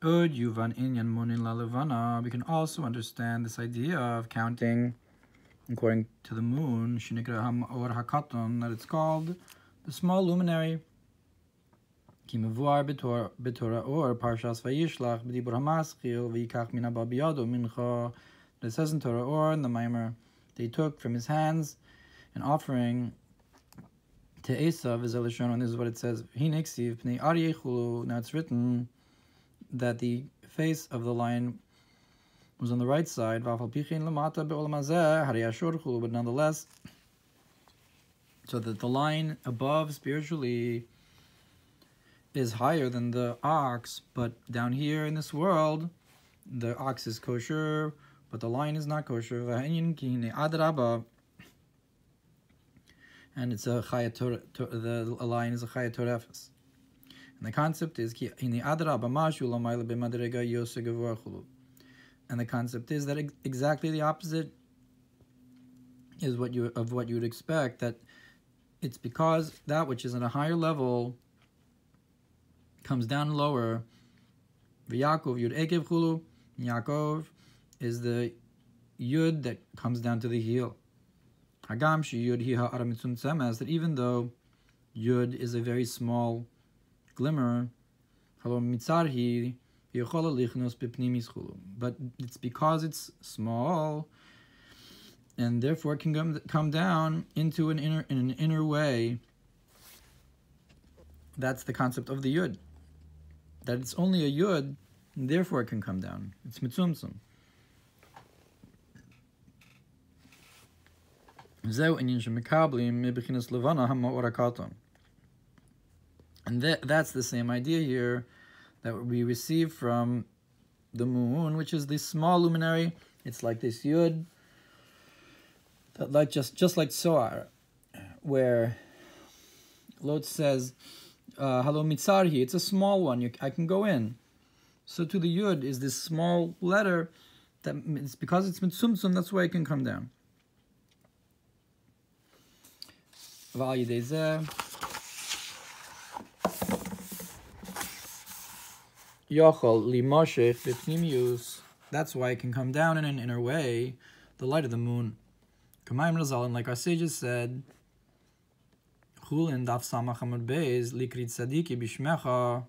Ud yuvan inyan munin la levana. We can also understand this idea of counting according to the moon, shinikra or hakaton, that it's called the small luminary. Kimavuar bitora or parshas vayishlach b'dibur hamaschil v'yikach min haba biyado mincha. It says in Torah or in the Maamar, they took from his hands an offering to Esav, is Elishon, and this is what it says. Now it's written that the face of the lion was on the right side, but nonetheless, so that the line above spiritually is higher than the ox, but down here in this world, the ox is kosher, but the lion is not kosher. And it's a the lion is a chayat torefes. And the concept is and the concept is that exactly the opposite is what you would expect, that it's because that which is at a higher level comes down lower. V'Yakov yud ekev chulu. Yaakov is the yud that comes down to the heel. Hagam she yud hi ha'ara mitzumtzemes, that even though yud is a very small glimmer, but it's because it's small, and therefore it can come down into an inner way. That's the concept of the yud. That it's only a yud, and therefore it can come down. It's mitzumtzum. And that's the same idea here that we receive from the moon, which is this small luminary. It's like this yud, that like just like Soar, where Lot says, "Halo mitzarhi." It's a small one. I can go in. So to the yud is this small letter that it's because it's mitzumtzum. That's why it can come down. V'al yidei zeh yochol limoshech b'pnimius. That's why it can come down in an inner way, the light of the moon. Kamayim Razalin, like our sages said, Chulin daf samach amud beis likrit tzadiki bishmecha,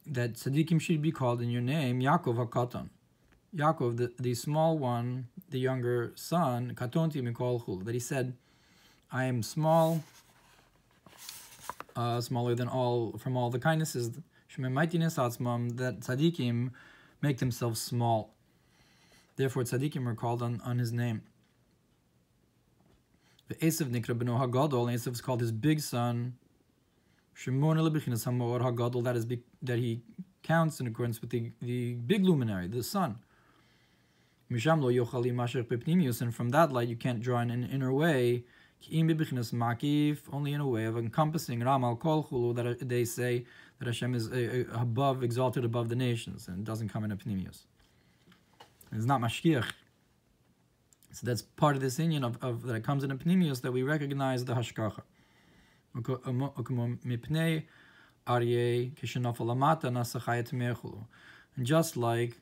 that tzadikim should be called in your name, Yaakov HaKatan. Yaakov, the small one, the younger son, katonti mikol chul, that he said, I am small, smaller than from all the kindnesses, that tzadikim make themselves small. Therefore, tzadikim are called on his name. The Esav nikra beno hagadol, Esav is called his big son. Shimon lebechinas hamor hagadol, that he counts in accordance with the big luminary, the sun. Misham lo yochali mashech bepnimius, and from that light you can't draw in an inner way. Only in a way of encompassing Ramal Kol Chulu, that they say that Hashem is exalted above the nations, and doesn't come in a Pnimius. It's not Mashkiach. So that's part of this inyan of that it comes in a Pnimius, that we recognize the Hashkacha. And just like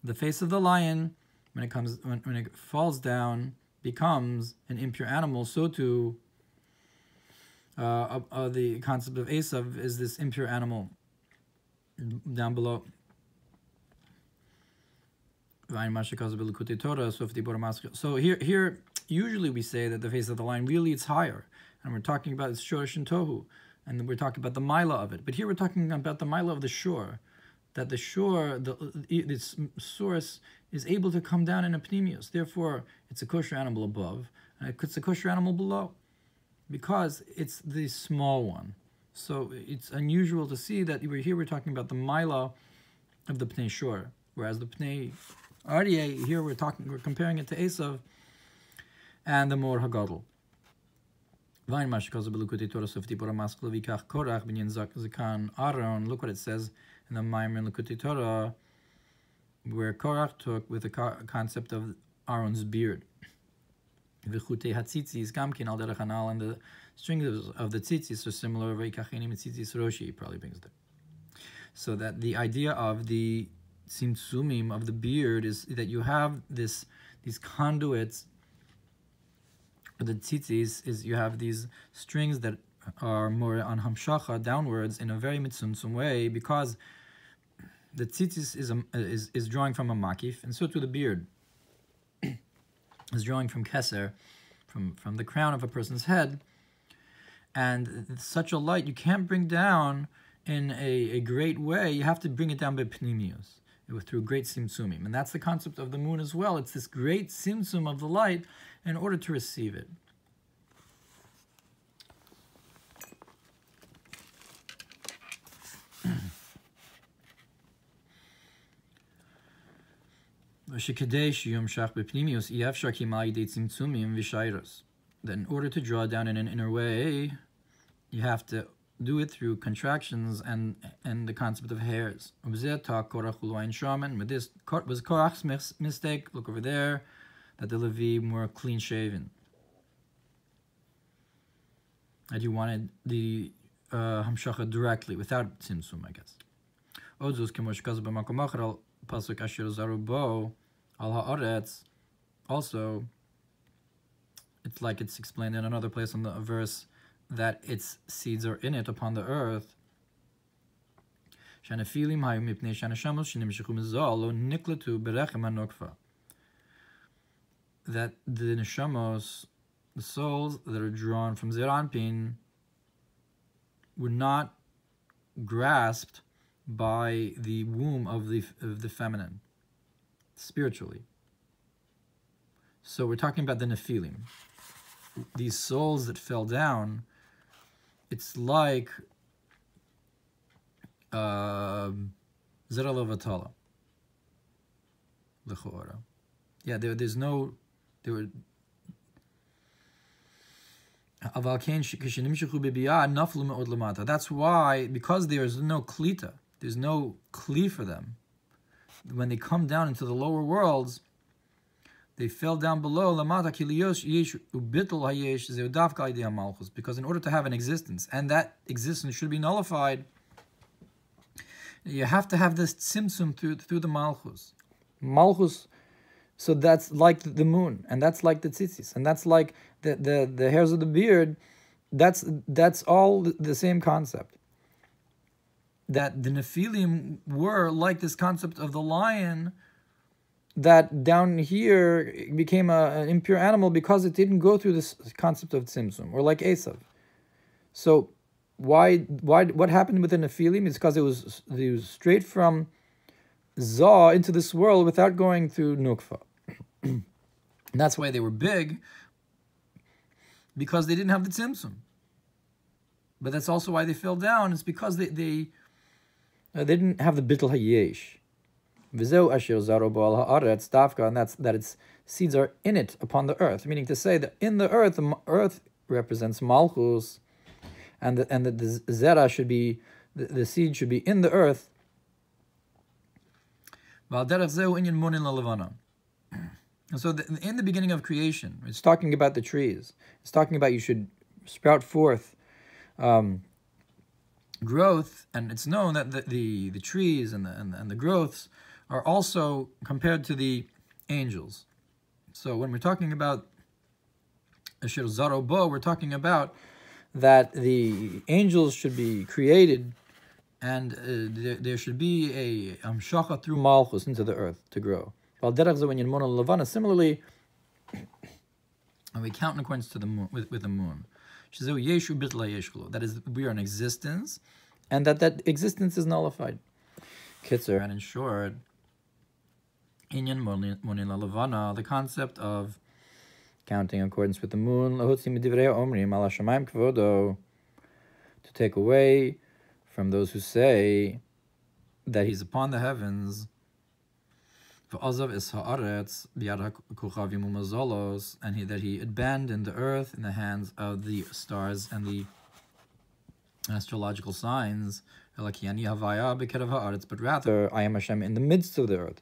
the face of the lion, when it falls down, becomes an impure animal, so too the concept of Esav is this impure animal down below. So here usually we say that the face of the lion, really it's higher, and we're talking about its shorish and tohu, and we're talking about the mila of it. But here we're talking about the mila of the shore, that the shore, its source, is able to come down in a pnimius. Therefore, it's a kosher animal above, and it's a kosher animal below, because it's the small one. So it's unusual to see that we're talking about the mila of the pnei shore, whereas the pnei aryeh, here we're comparing it to Esav and the mor hagadol. Look what it says in the Maamar in Likutei Torah, where Korach took with the concept of Aaron's beard. And the strings of the tzitzis are similar. He probably brings there. So that the idea of the tzimtzumim of the beard is that you have these conduits, or the tzitzis, is you have these strings that are more on hamshacha, downwards, in a very mitzumtzum way, because the tzitzis is drawing from a makif, and so too the beard is drawing from keser, from the crown of a person's head. And such a light you can't bring down in a great way. You have to bring it down by pnimius, through great simtsumim. And that's the concept of the moon as well. It's this great simtsum of the light in order to receive it. That in order to draw down in an inner way, you have to do it through contractions and the concept of hairs. With this was Korach's mistake. Look over there, that the Levi more clean shaven. That you wanted the hamshacha directly, without tzimtzum, I guess. Also, it's like it's explained in another place on the verse that its seeds are in it upon the earth. That the neshamos, the souls that are drawn from Zeranpin, were not grasped by the womb of the feminine, spiritually. So we're talking about the Nephilim. These souls that fell down, it's like Zeralovatala. L'chora. Yeah, there's no, there were that's why, because there's no klita, there's no kli for them, when they come down into the lower worlds, they fell down below, because in order to have an existence, and that existence should be nullified, you have to have this tzimtzum through the malchus. Malchus, so that's like the moon, and that's like the tzitzis, and that's like the hairs of the beard. That's all the same concept. That the Nephilim were like this concept of the lion, that down here became an impure animal because it didn't go through this concept of tzimtzum, or like Esav. So what happened with the Nephilim is because it was straight from Zah into this world without going through Nukva. And that's why they were big, because they didn't have the tzimtzum. But that's also why they fell down. It's because they didn't have the bittul hayesh. V'zeu asher zaro bo al haaretz dafka, and that's that its seeds are in it upon the earth. Meaning to say that in the earth represents malchus, and the zera should be, the seed should be in the earth. And so in the beginning of creation, it's talking about the trees. It's talking about you should sprout forth growth, and it's known that the trees and the growths are also compared to the angels. So when we're talking about Asher Zaro Bo, we're talking about that the angels should be created, and there should be a amshacha through malchus into the earth to grow. Similarly, and we count in accordance to the moon, with the moon. That is, we are in existence, and that existence is nullified. Kitzer, and in short, Inyan Monin Lavana, the concept of counting in accordance with the moon, to take away from those who say that he's upon the heavens, and that he abandoned the earth in the hands of the stars and the astrological signs, but rather I am Hashem in the midst of the earth.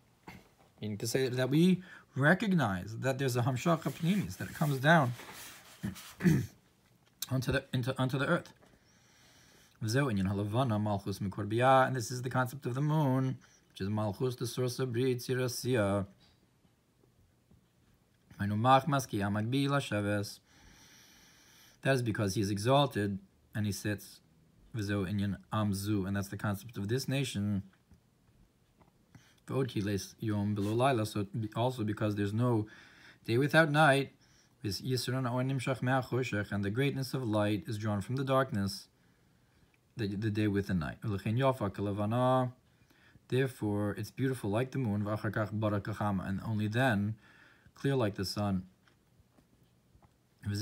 Meaning to say that we recognize that there's a hamshach pnimis, that it comes down onto the earth. And this is the concept of the moon, which is Malchus, the source of Brit Sirasiya. That is because he is exalted and he sits, and that's the concept of this nation. So also because there's no day without night, and the greatness of light is drawn from the darkness, the day with the night. Therefore, it's beautiful like the moon, and only then clear like the sun. And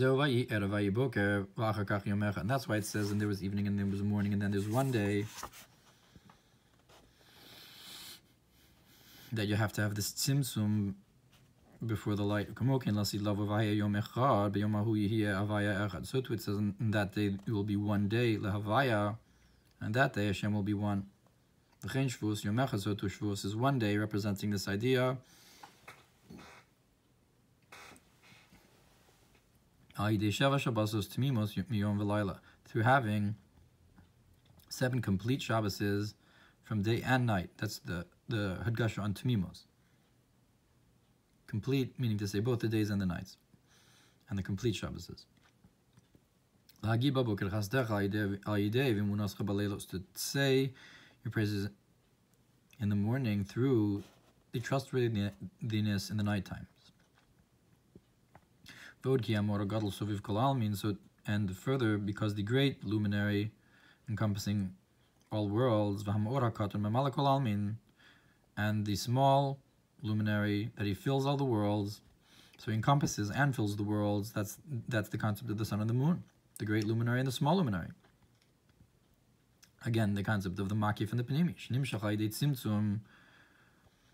that's why it says, and there was evening and there was morning, and then there's one day that you have to have this tzimtzum before the light. So too it says, in that day it will be one day, lehavaya, and that day Hashem will be one. So too Shavuos is one day, representing this idea. Through having 7 complete Shabbases from day and night. That's the Hadgasha on Tamimos. Complete, meaning to say both the days and the nights. And the complete Shabbases. To say your praises in the morning through the trustworthiness in the night times. And further, because the great luminary encompassing all worlds, and the small luminary that he fills all the worlds, so he encompasses and fills the worlds. That's the concept of the sun and the moon, the great luminary and the small luminary. Again, the concept of the makif and the panimi,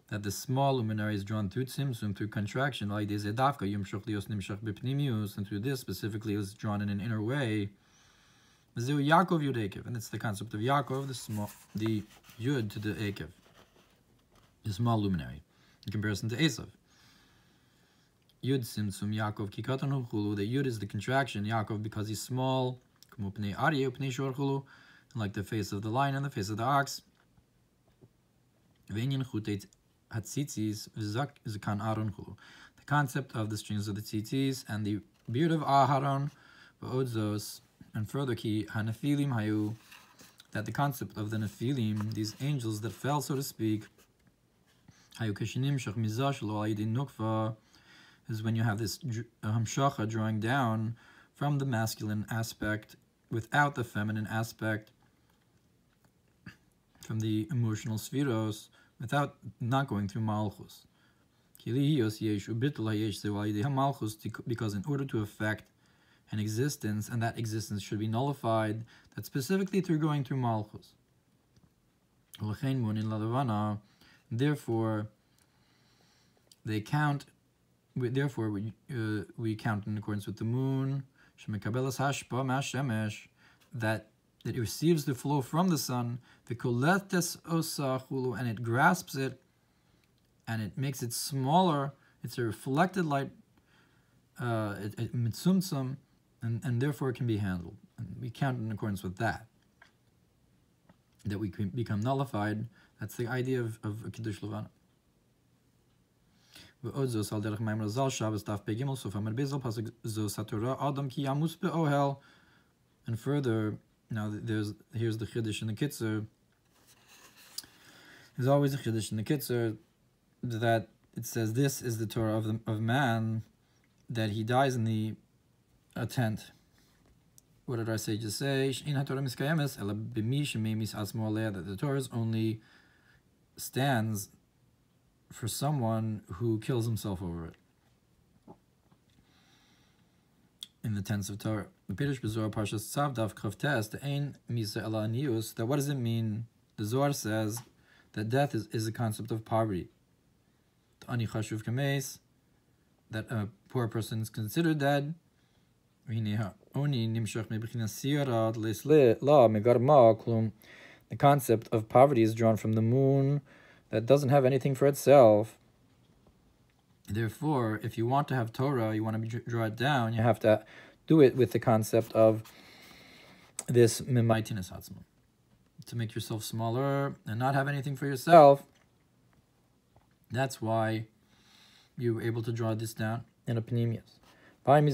that the small luminary is drawn through tzimtzum, through contraction, and through this specifically is drawn in an inner way. And it's the concept of Yaakov, the Yud to the Ekev, the small luminary, in comparison to Esav. Yud tzimtzum Yaakov kikatan hulu. The Yud is the contraction, Yaakov, because he's small, and like the face of the lion and the face of the ox. The concept of the strings of the tzitzis and the beard of Aharon, and further ki hanephilim hayu, that the concept of the nephilim, these angels that fell, so to speak, hayu kashinim shach mizash lo ayidin nukva, is when you have this hamshacha drawing down from the masculine aspect without the feminine aspect, from the emotional spheros, without not going through malchus. Because in order to affect an existence, and that existence should be nullified, that's specifically through going through malchus. Therefore, we count in accordance with the moon, that it receives the flow from the sun, and it grasps it, and it makes it smaller. It's a reflected light, mitzumtzum, and therefore it can be handled. And we count in accordance with that we can become nullified. That's the idea of Kiddush Levana. And further, now here's the Chiddush in the Kitzur. There's always a Chiddush in the Kitzur that it says this is the Torah of man, that he dies in the tent. What did our sages say? That the Torah only stands for someone who kills himself over it. In the tense of Torah. The Pirush B'Zohar Parshas Tzav Daf Chav Tes, the Ein Misa Ela Anius, that what does it mean? The Zohar says that death is a concept of poverty. The Ani Chashuv Kameis, that a poor person is considered dead. The concept of poverty is drawn from the moon that doesn't have anything for itself. Therefore, if you want to have Torah, you want to draw it down, you have to do it with the concept of this mimaitinus atzma, to make yourself smaller and not have anything for yourself. That's why you were able to draw this down in a panemius. And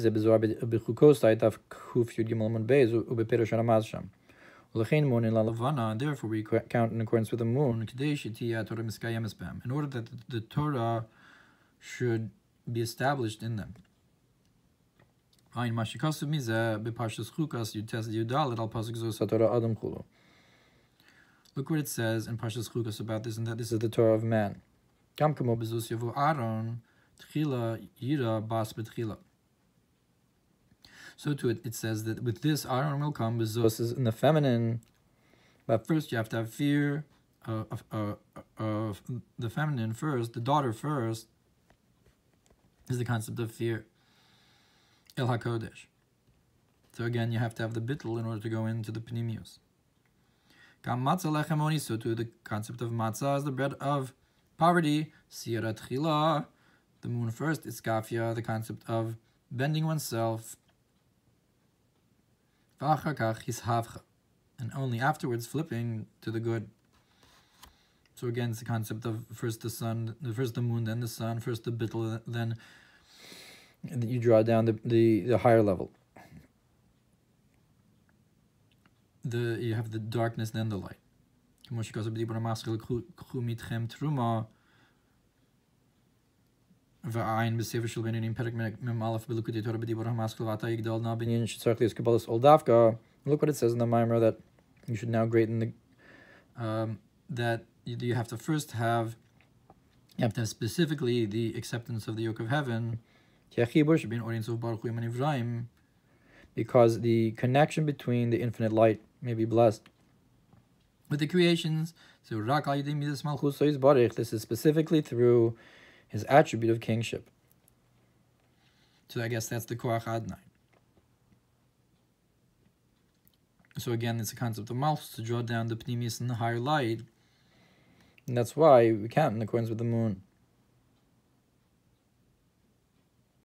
therefore we count in accordance with the moon in order that the Torah should be established in them. Look what it says in Parshas Chukas about this, and that this is the Torah of man. So to it says that with this Aaron will come, bezos is in the feminine, but first you have to have fear of the feminine first, the daughter first, is the concept of fear. El HaKodesh. So again, you have to have the bittul in order to go into the panemius. Kam matzah lechem oni, so too the concept of matzah is the bread of poverty. Siyara tchila, the moon first, iskafia, the concept of bending oneself. V'achar kach hishavcha, and only afterwards flipping to the good. So again, it's the concept of first the sun, first the moon, then the sun, first the bittul, then you draw down the higher level. You have the darkness, then the light. Look what it says in the Maamar, that you should now greaten the that you have to first have, you have to have specifically the acceptance of the yoke of heaven, because the connection between the infinite light may be blessed with the creations. So this is specifically through his attribute of kingship. So I guess that's the Koach Adonai. So again, it's a concept of Malchus, to draw down the Pneumius and the higher light. And that's why we count in accordance with the moon.